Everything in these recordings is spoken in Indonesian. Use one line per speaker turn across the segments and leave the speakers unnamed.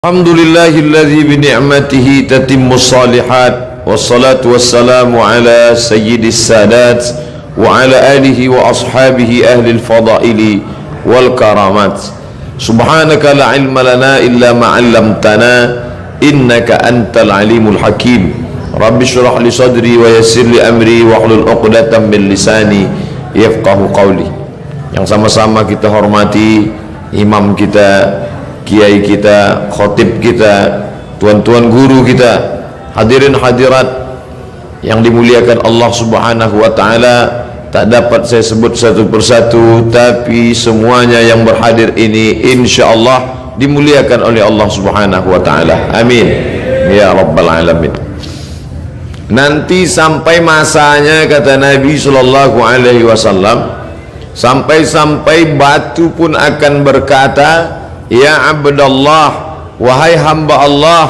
Alhamdulillahilladzi bi ni'matihi tatimmus shalihat wassalatu wassalamu ala sayyidis sadat wa ala alihi wa ashabihi ahlil fadaili wal karamat. Subhanaka la ilma lana illa ma 'allamtana innaka antal alimul hakim. Rabbi shrah li sadri wa yassir li amri wa hlul 'uqdatam min lisani yafqahu qawli. Yang sama-sama kita hormati imam kita, kiai kita, khotib kita, tuan-tuan guru kita, hadirin hadirat yang dimuliakan Allah Subhanahu wa taala. Tak dapat saya sebut satu persatu, tapi semuanya yang berhadir ini insyaallah dimuliakan oleh Allah Subhanahu wa taala. Amin ya rabbal alamin. Nanti sampai masanya, kata Nabi sallallahu alaihi wasallam, sampai-sampai batu pun akan berkata, ya Abdallah, wahai hamba Allah,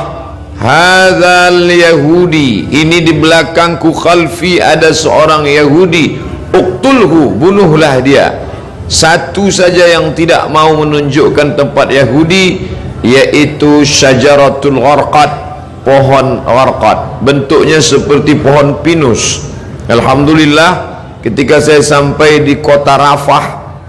hadzal yahudi, ini di belakangku khalfi ada seorang Yahudi, uqtulhu, bunuhlah dia. Satu saja yang tidak mau menunjukkan tempat Yahudi, yaitu syajaratul gharqad, pohon gharqad, bentuknya seperti pohon pinus. Alhamdulillah, ketika saya sampai di kota Rafah,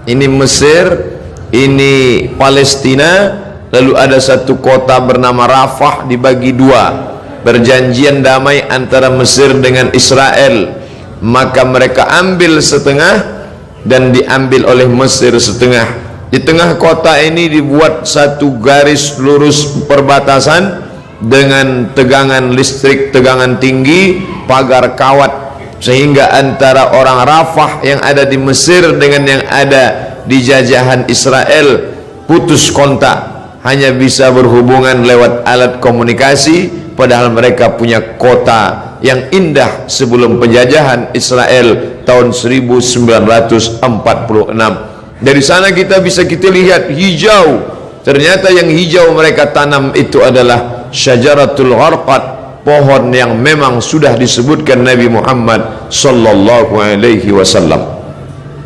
ini Mesir, ini Palestina, lalu ada satu kota bernama Rafah dibagi dua, perjanjian damai antara Mesir dengan Israel, maka mereka ambil setengah dan diambil oleh Mesir setengah. Di tengah kota ini dibuat satu garis lurus perbatasan dengan tegangan listrik, tegangan tinggi, pagar kawat, sehingga antara orang Rafah yang ada di Mesir dengan yang ada di jajahan Israel putus kontak, hanya bisa berhubungan lewat alat komunikasi, padahal mereka punya kota yang indah sebelum penjajahan Israel tahun 1946. Dari sana kita lihat hijau, ternyata yang hijau mereka tanam itu adalah syajaratul gharqad, pohon yang memang sudah disebutkan Nabi Muhammad sallallahu alaihi wasallam.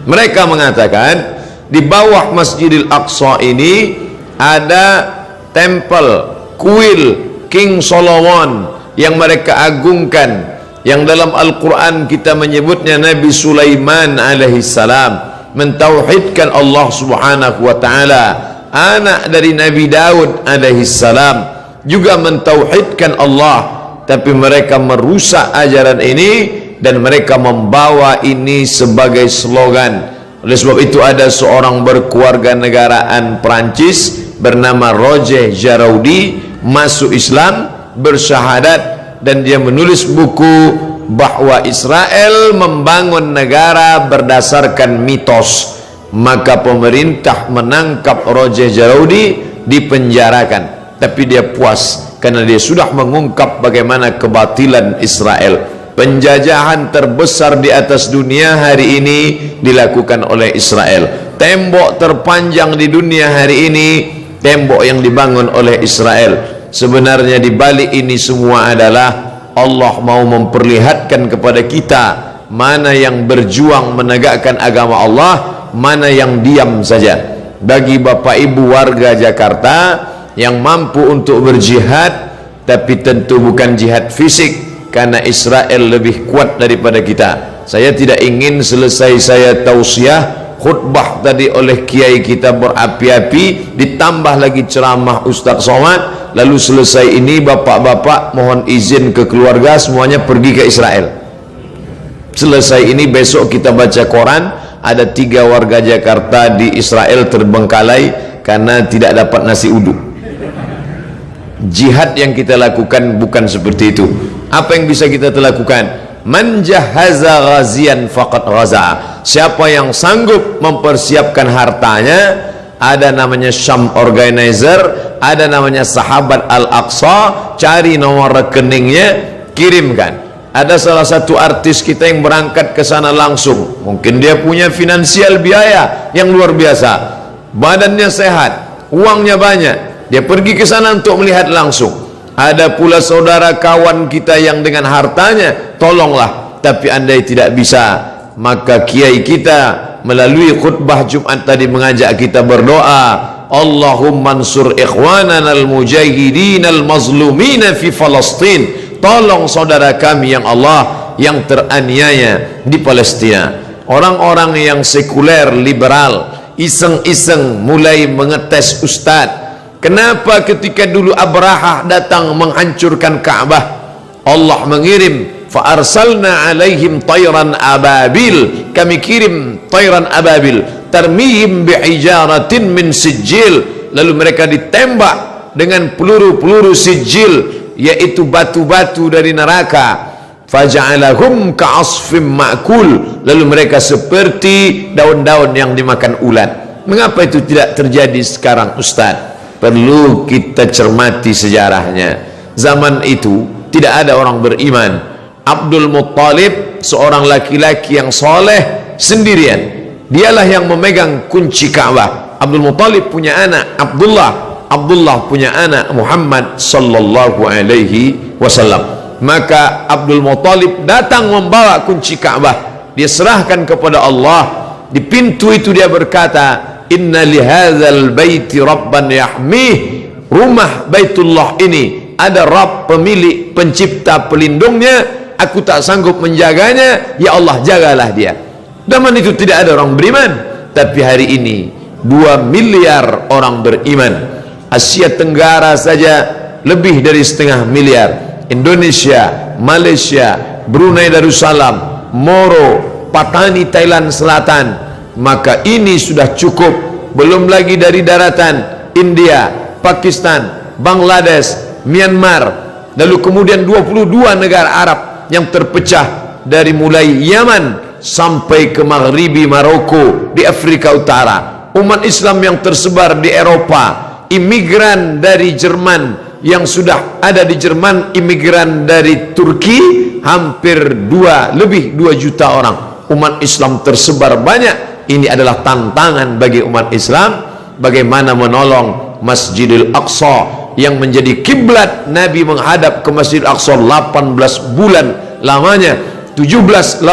Mereka mengatakan di bawah Masjidil Aqsa ini ada tempel kuil King Solomon yang mereka agungkan, yang dalam Al-Quran kita menyebutnya Nabi Sulaiman alaihissalam mentauhidkan Allah Subhanahu wa ta'ala, anak dari Nabi Daud alaihissalam juga mentauhidkan Allah, tapi mereka merusak ajaran ini dan mereka membawa ini sebagai slogan. Oleh sebab itu ada seorang berkeluarga negaraan Perancis bernama Roger Jaraudi masuk Islam, bersyahadat, dan dia menulis buku bahwa Israel membangun negara berdasarkan mitos. Maka pemerintah menangkap Roger Jaraudi, dipenjarakan, tapi dia puas karena dia sudah mengungkap bagaimana kebatilan Israel. Penjajahan terbesar di atas dunia hari ini dilakukan oleh Israel. Tembok terpanjang di dunia hari ini, tembok yang dibangun oleh Israel. Sebenarnya di balik ini semua adalah Allah mau memperlihatkan kepada kita mana yang berjuang menegakkan agama Allah, mana yang diam saja. Bagi Bapak Ibu warga Jakarta yang mampu untuk berjihad, tapi tentu bukan jihad fisik, karena Israel lebih kuat daripada kita. Saya tidak ingin selesai saya tausiah khutbah tadi oleh kiai kita berapi-api, ditambah lagi ceramah Ustaz Somad, lalu selesai ini bapak-bapak mohon izin ke keluarga semuanya pergi ke Israel. Selesai ini besok kita baca koran, ada 3 warga Jakarta di Israel terbengkalai karena tidak dapat nasi uduk. Jihad yang kita lakukan bukan seperti itu. Apa yang bisa kita lakukan? Man jahaza ghazian faqad ghaza. Siapa yang sanggup mempersiapkan hartanya, ada namanya Syam Organizer, ada namanya Sahabat Al-Aqsa, cari nomor rekeningnya, kirimkan. Ada salah satu artis kita yang berangkat ke sana langsung, mungkin dia punya finansial biaya yang luar biasa, badannya sehat, uangnya banyak, dia pergi ke sana untuk melihat langsung. Ada pula saudara kawan kita yang dengan hartanya, tolonglah, tapi andai tidak bisa, maka kiai kita melalui khutbah Jumat tadi mengajak kita berdoa, Allahumma ansur ikhwanana al-mujahidin al-mazlumina fi Palestin, tolong saudara kami yang Allah yang teraniaya di Palestina. Orang-orang yang sekuler, liberal, iseng-iseng mulai mengetes ustadz. Kenapa ketika dulu Abrahah datang menghancurkan Ka'bah, Allah mengirim fa arsalna alaihim tayran ababil, kami kirim tayran ababil tarmihim bihijaratin min sijil, lalu mereka ditembak dengan peluru-peluru sijil, yaitu batu-batu dari neraka. Faja'alahum ka'asfim ma'kul, lalu mereka seperti daun-daun yang dimakan ulat. Mengapa itu tidak terjadi sekarang Ustaz? Perlu kita cermati sejarahnya. Zaman itu tidak ada orang beriman. Abdul Muttalib, seorang laki-laki yang soleh sendirian, dialah yang memegang kunci Ka'bah. Abdul Muttalib punya anak Abdullah, Abdullah punya anak Muhammad sallallahu alaihi wasallam. Maka Abdul Muttalib datang membawa kunci Ka'bah, dia serahkan kepada Allah. Di pintu itu dia berkata, inna lihadzal baiti rabban yahmih, rumah Baitullah ini ada Rabb, pemilik, pencipta, pelindungnya, aku tak sanggup menjaganya, ya Allah jagalah dia. Zaman itu tidak ada orang beriman, tapi hari ini 2 miliar orang beriman. Asia Tenggara saja lebih dari 1,5 miliar. Indonesia, Malaysia, Brunei Darussalam, Moro, Patani Thailand Selatan. Maka ini sudah cukup. Belum lagi dari daratan India, Pakistan, Bangladesh, Myanmar, lalu kemudian 22 negara Arab yang terpecah dari mulai Yaman sampai ke Maghribi Maroko di Afrika Utara. Umat Islam yang tersebar di Eropa, imigran dari Jerman yang sudah ada di Jerman, imigran dari Turki hampir lebih 2 juta orang. Umat Islam tersebar banyak. Ini adalah tantangan bagi umat Islam, bagaimana menolong Masjidil Aqsa yang menjadi kiblat Nabi menghadap ke Masjidil Aqsa 18 bulan lamanya, 18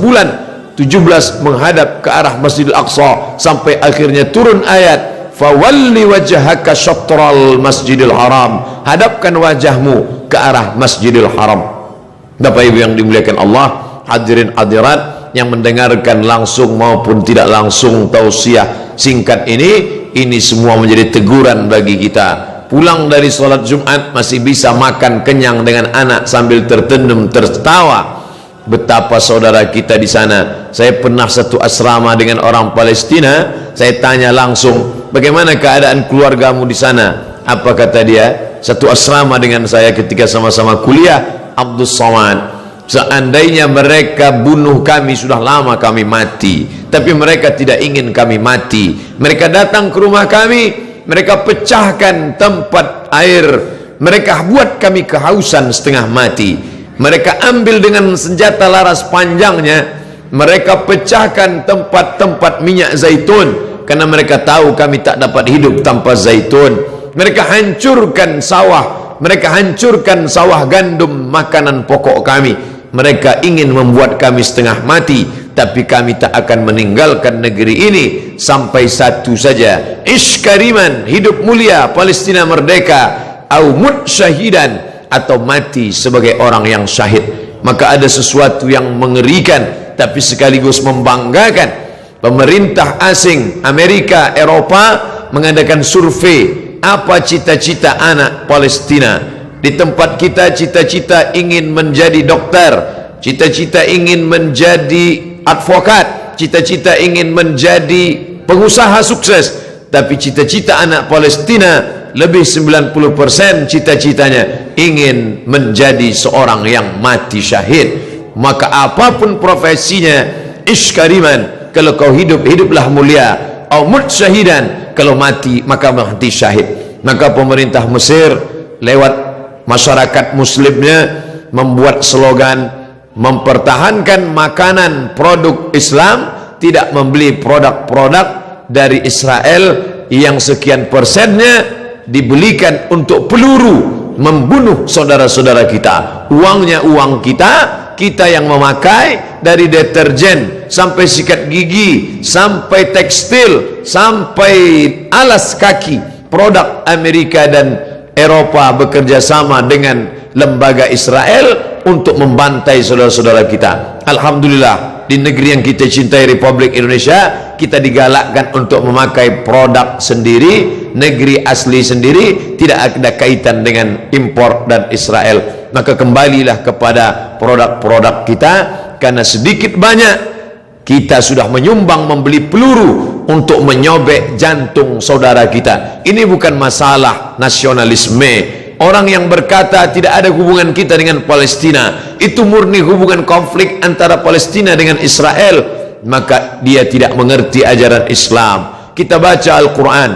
bulan 17 menghadap ke arah Masjidil Aqsa, sampai akhirnya turun ayat fawalli wajhaka syatral Masjidil Haram, hadapkan wajahmu ke arah Masjidil Haram. Bapak Ibu yang dimuliakan Allah, hadirin hadirat yang mendengarkan langsung maupun tidak langsung tausiah singkat ini semua menjadi teguran bagi kita. Pulang dari sholat Jumat masih bisa makan kenyang dengan anak sambil tertendum tertawa. Betapa saudara kita di sana. Saya pernah satu asrama dengan orang Palestina. Saya tanya langsung, bagaimana keadaan keluargamu di sana? Apa kata dia? Satu asrama dengan saya ketika sama-sama kuliah, Abdul Somad. Seandainya mereka bunuh kami, sudah lama kami mati. Tapi mereka tidak ingin kami mati. Mereka datang ke rumah kami, mereka pecahkan tempat air, mereka buat kami kehausan setengah mati. Mereka ambil dengan senjata laras panjangnya, mereka pecahkan tempat-tempat minyak zaitun, karena mereka tahu kami tak dapat hidup tanpa zaitun. Mereka hancurkan sawah, mereka hancurkan sawah gandum, makanan pokok kami. Mereka ingin membuat kami setengah mati, tapi kami tak akan meninggalkan negeri ini sampai satu saja, ish kariman, hidup mulia, Palestina merdeka, au mut syahidan, atau mati sebagai orang yang syahid. Maka ada sesuatu yang mengerikan tapi sekaligus membanggakan. Pemerintah asing Amerika, Eropa mengadakan survei, apa cita-cita anak Palestina. Di tempat kita cita-cita ingin menjadi dokter, cita-cita ingin menjadi advokat, cita-cita ingin menjadi pengusaha sukses. Tapi cita-cita anak Palestina lebih 90% cita-citanya ingin menjadi seorang yang mati syahid. Maka apapun profesinya, ish kariman, kalau kau hidup, hiduplah mulia, au mut syahidan, kalau mati maka mati syahid. Maka pemerintah Mesir lewat masyarakat muslimnya membuat slogan mempertahankan makanan produk Islam, tidak membeli produk-produk dari Israel yang sekian persennya dibelikan untuk peluru membunuh saudara-saudara kita. Uangnya uang kita, kita yang memakai, dari deterjen sampai sikat gigi, sampai tekstil, sampai alas kaki, produk Amerika dan Eropa bekerja sama dengan lembaga Israel untuk membantai saudara-saudara kita. Alhamdulillah, di negeri yang kita cintai, Republik Indonesia, kita digalakkan untuk memakai produk sendiri, negeri asli sendiri, tidak ada kaitan dengan impor dan Israel. Maka kembalilah kepada produk-produk kita, karena sedikit banyak kita sudah menyumbang membeli peluru untuk menyobek jantung saudara kita. Ini bukan masalah nasionalisme. Orang yang berkata tidak ada hubungan kita dengan Palestina, itu murni hubungan konflik antara Palestina dengan Israel, maka dia tidak mengerti ajaran Islam. Kita baca Al-Quran,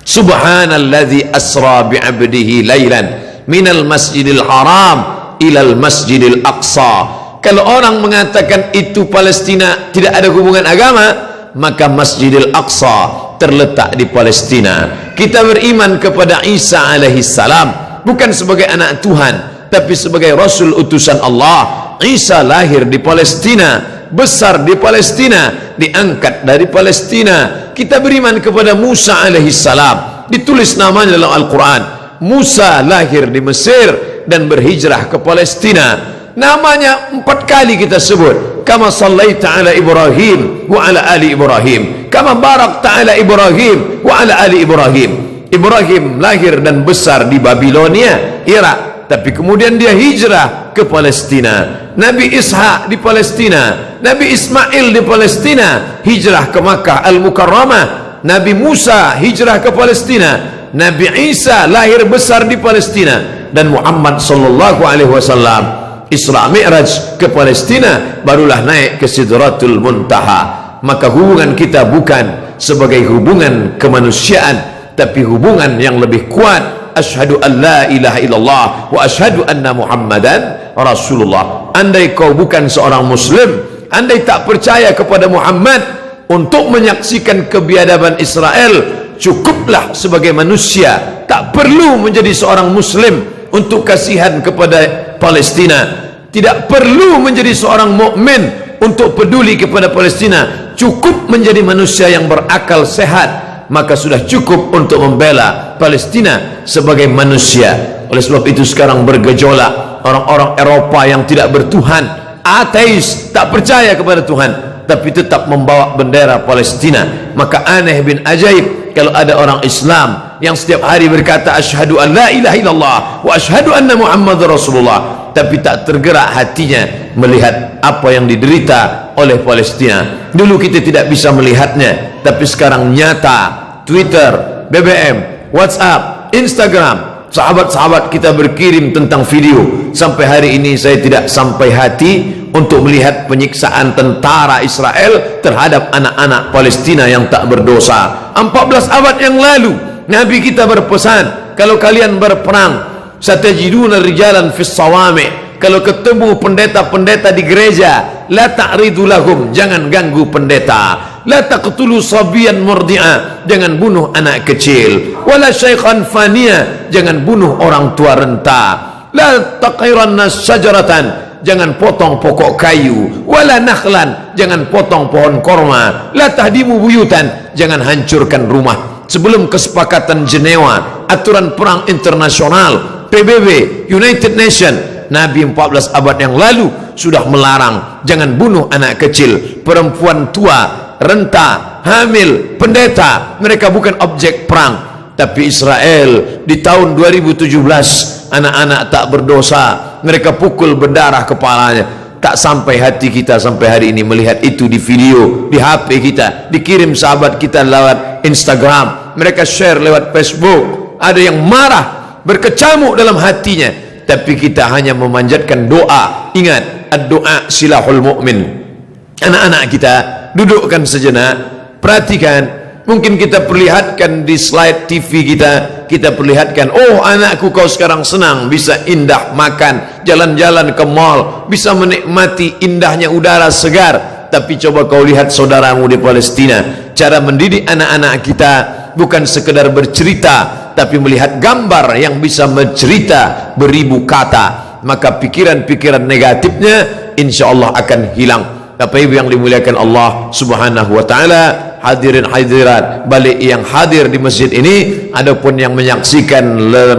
Subhanalladzi asra bi'abdihi laylan minal masjidil haram ilal masjidil aqsa. Kalau orang mengatakan itu Palestina tidak ada hubungan agama, maka Masjidil Aqsa terletak di Palestina. Kita beriman kepada Isa alaihissalam bukan sebagai anak Tuhan, tapi sebagai Rasul utusan Allah. Isa lahir di Palestina, besar di Palestina, diangkat dari Palestina. Kita beriman kepada Musa alaihissalam, ditulis namanya dalam Al-Quran. Musa lahir di Mesir dan berhijrah ke Palestina. Namanya 4 kali kita sebut. Kama sallaita ala Ibrahim wa ala ali Ibrahim, kama barakta ala Ibrahim wa ala ali Ibrahim. Ibrahim lahir dan besar di Babilonia, Irak, tapi kemudian dia hijrah ke Palestina. Nabi Ishak di Palestina, Nabi Ismail di Palestina, hijrah ke Makkah Al-Mukarramah. Nabi Musa hijrah ke Palestina, Nabi Isa lahir besar di Palestina, dan Muhammad sallallahu alaihi wasallam Isra Mi'raj ke Palestina, barulah naik ke Sidratul Muntaha. Maka hubungan kita bukan sebagai hubungan kemanusiaan, tapi hubungan yang lebih kuat. Asyhadu an la ilaha illallah wa asyhadu anna Muhammadan Rasulullah. Andai kau bukan seorang muslim, andai tak percaya kepada Muhammad untuk menyaksikan kebiadaban Israel, cukuplah sebagai manusia, tak perlu menjadi seorang muslim untuk kasihan kepada Palestina. Tidak perlu menjadi seorang mukmin untuk peduli kepada Palestina. Cukup menjadi manusia yang berakal sehat, maka sudah cukup untuk membela Palestina sebagai manusia. Oleh sebab itu sekarang bergejolak orang-orang Eropa yang tidak bertuhan, ateis, tak percaya kepada Tuhan, tapi tetap membawa bendera Palestina. Maka aneh bin ajaib kalau ada orang Islam yang setiap hari berkata asyhadu an la ilaha illallah wa asyhadu anna Muhammadar Rasulullah, tapi tak tergerak hatinya melihat apa yang diderita oleh Palestina. Dulu kita tidak bisa melihatnya, tapi sekarang nyata. Twitter, BBM, WhatsApp, Instagram, sahabat-sahabat kita berkirim tentang video. Sampai hari ini saya tidak sampai hati untuk melihat penyiksaan tentara Israel terhadap anak-anak Palestina yang tak berdosa. 14 abad yang lalu Nabi kita berpesan, kalau kalian berperang, satajiduna rijalan fis sawami', kalau ketemu pendeta-pendeta di gereja, la ta'ridu lahum, jangan ganggu pendeta. La taqtulu sabiyan murdi'a, jangan bunuh anak kecil. Wala syaikhan faniya, jangan bunuh orang tua renta. La taqiranna syajaratan, jangan potong pokok kayu. Wala nakhlan, jangan potong pohon korma. La tahdimu buyutan, jangan hancurkan rumah. Sebelum kesepakatan Jenewa, aturan perang internasional, PBB, United Nation, Nabi 14 abad yang lalu sudah melarang jangan bunuh anak kecil, perempuan tua, renta, hamil, pendeta. Mereka bukan objek perang. Tapi Israel di tahun 2017, anak-anak tak berdosa mereka pukul berdarah kepalanya. Tak sampai hati kita sampai hari ini melihat itu di video, di HP kita, dikirim sahabat kita lewat Instagram, mereka share lewat Facebook. Ada yang marah, berkecamuk dalam hatinya, tapi kita hanya memanjatkan doa. Ingat, ad-doa silahul mu'min. Anak-anak kita dudukkan sejenak, perhatikan. Mungkin kita perlihatkan di slide TV kita perlihatkan, oh anakku kau sekarang senang, bisa indah makan, jalan-jalan ke mall, bisa menikmati indahnya udara segar. Tapi coba kau lihat saudaramu di Palestina. Cara mendidik anak-anak kita bukan sekedar bercerita, tapi melihat gambar yang bisa mencerita beribu kata. maka pikiran-pikiran negatifnya insyaallah akan hilang. Bapak Ibu yang dimuliakan Allah Subhanahu wa taala, hadirin hadirat balik yang hadir di masjid ini, adapun yang menyaksikan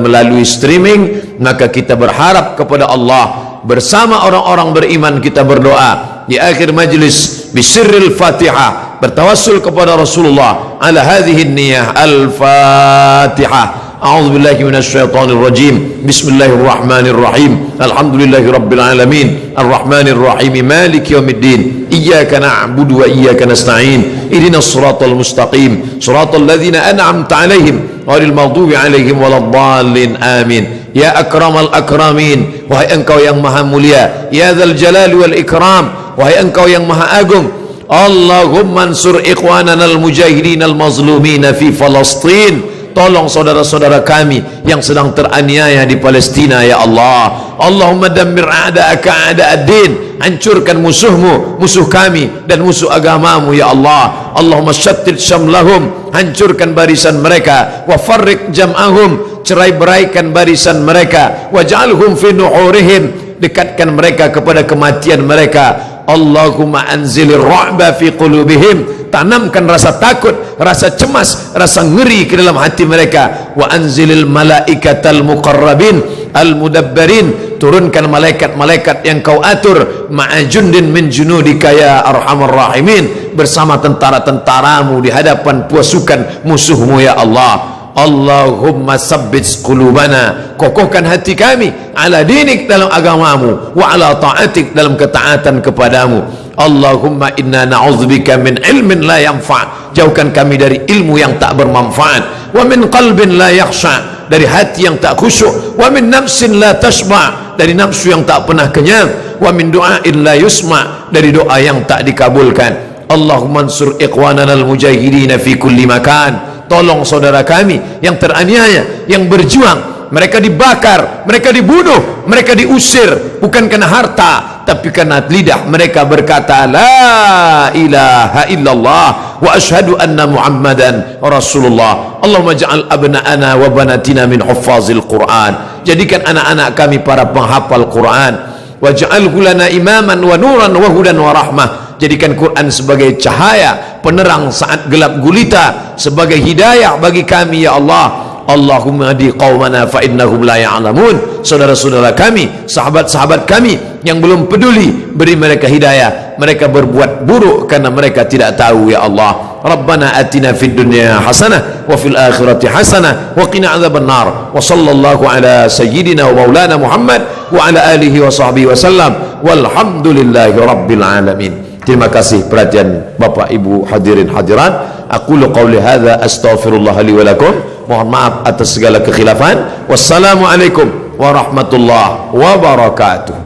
melalui streaming, maka kita berharap kepada Allah bersama orang-orang beriman, kita berdoa di akhir majlis bisirril Fatihah, bertawassul kepada Rasulullah ala hadhihi niyah al-Fatihah. A'udzu billahi minasyaitonir rajim. Bismillahirrahmanirrahim. Alhamdulillahi rabbil alamin. Arrahmanir rahim. Maliki yaumiddin. Iyyaka na'budu wa iyyaka nasta'in. Ihdinas siratal mustaqim. Siratal ladzina an'amta 'alaihim ghairil maghdubi 'alaihim waladdallin. Amin. Ya akramal akramin, wahai engkau yang maha mulia. Ya dzal jalali wal ikram, wahai engkau yang maha agung. Allahumma ansur ikhwanana al-mujahidin al-mazlumin fi Palestin. Tolong saudara-saudara kami yang sedang teraniaya di Palestina ya Allah. Allahumma dammir a'da'aka a'da'ad-din, hancurkan musuhmu, musuh kami dan musuh agamamu ya Allah. Allahumma syattit syamlahum, hancurkan barisan mereka. Wa farriq jam'ahum, cerai-beraikan barisan mereka. Waj'alhum fi nuhurihim, dekatkan mereka kepada kematian mereka. Allahumma anzilir ra'ba fi qulubihim, tanamkan rasa takut, rasa cemas, rasa ngeri ke dalam hati mereka. Wa anzilil malaikatal muqarrabin al-mudabbarin, turunkan malaikat-malaikat yang kau atur, ma'ajundin min junudika ya arhamar rahimin, bersama tentara-tentaramu di hadapan pasukan musuhmu ya Allah. Allahumma sabbit qulubana, kokohkan hati kami ala dinik, dalam agamamu, wa ala ta'atik, dalam ketaatan kepadamu. Allahumma inna na'udzubika min ilmin la yanfa', jauhkan kami dari ilmu yang tak bermanfaat. Wa min qalbin la yakhsha', dari hati yang tak khusyuk. Wa min nafsin la tashba', dari nafsu yang tak pernah kenyang. Wa min du'ain la yusma', dari doa yang tak dikabulkan. Allahumma ansur ikhwanana al-mujahidin fi kulli makan, tolong saudara kami yang teraniaya, yang berjuang, mereka dibakar, mereka dibunuh, mereka diusir, bukan karena harta, tapi karena lidah mereka berkata la ilaha illallah wa ashhadu anna muhammadan rasulullah. Allahumma ja'al abna'ana wa banatina min huffazil Quran, jadikan anak-anak kami para penghafal Quran. Waj'alhu lana imaman wa nuran wa hudan wa rahmah, jadikan Quran sebagai cahaya penerang saat gelap gulita, sebagai hidayah bagi kami ya Allah. Allahumma hadi qaumana fa innahum la ya'lamun, saudara-saudara kami, sahabat-sahabat kami yang belum peduli, beri mereka hidayah, mereka berbuat buruk karena mereka tidak tahu ya Allah. Rabbana atina fid dunya hasanah wa fil akhirati hasanah wa qina adzabannar. Wa sallallahu ala sayyidina wa maulana Muhammad wa ala alihi wa sahbihi wasallam, walhamdulillahi rabbil alamin. Terima kasih perhatian Bapak Ibu hadirin hadirat. Aqulu qawli hadza astaghfirullah li wa lakum. Mohon maaf atas segala kekhilafan. Wassalamualaikum warahmatullahi wabarakatuh.